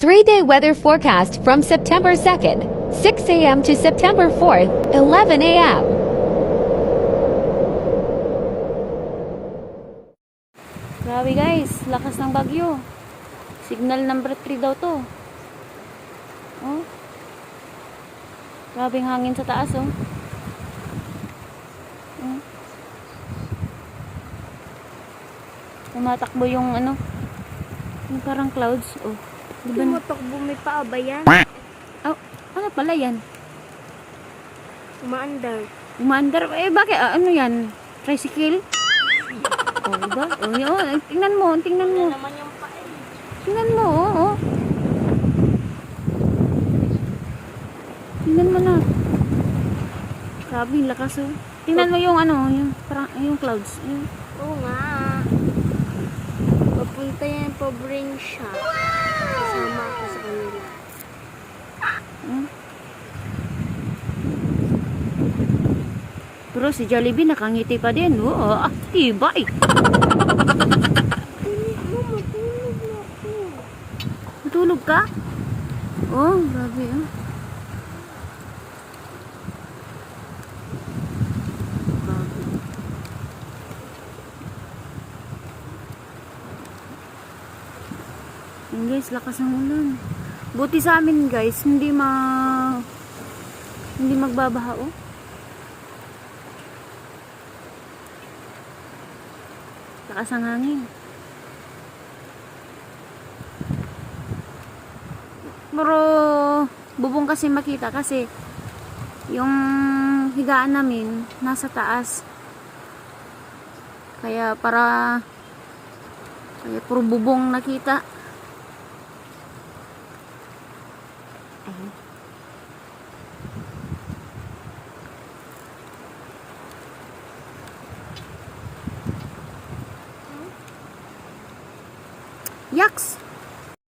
3-day weather forecast from September 2nd, 6 a.m. to September 4th, 11 a.m. Grabe guys, lakas ng bagyo. Signal number 3 daw to. Oh. Grabing hangin sa taas oh. Oh. Tumatakbo yung ano, yung parang clouds oh. Diba? Tumatakbo, may paa ba yan? Oh, ano pala yan? Umaandar. Umaandar, eh bakit ano yan? Tricycle? Oh, diba? Oh, yun. Tingnan mo. Naman yung paa eh. Tingnan mo, oh. Tingnan mo na. Grabe, yung lakas, oh. Tingnan mo yung ano, yung parang yung clouds. Yung... Oo nga. Papunta yan pa bring siya. Kasama ako sa kanila. Hmm? Pero si Jollibee nakangiti pa din. Oo, tibay. Matulog na ako. Matulog ka? Oh, grabe, oh. Ayan guys, lakas ng ulan. Buti sa amin guys, hindi magbabaha oh. Lakas ng hangin. Pero bubong kasi makita kasi yung higaan namin nasa taas. Kaya puro bubong nakita. Ayun. Yaks!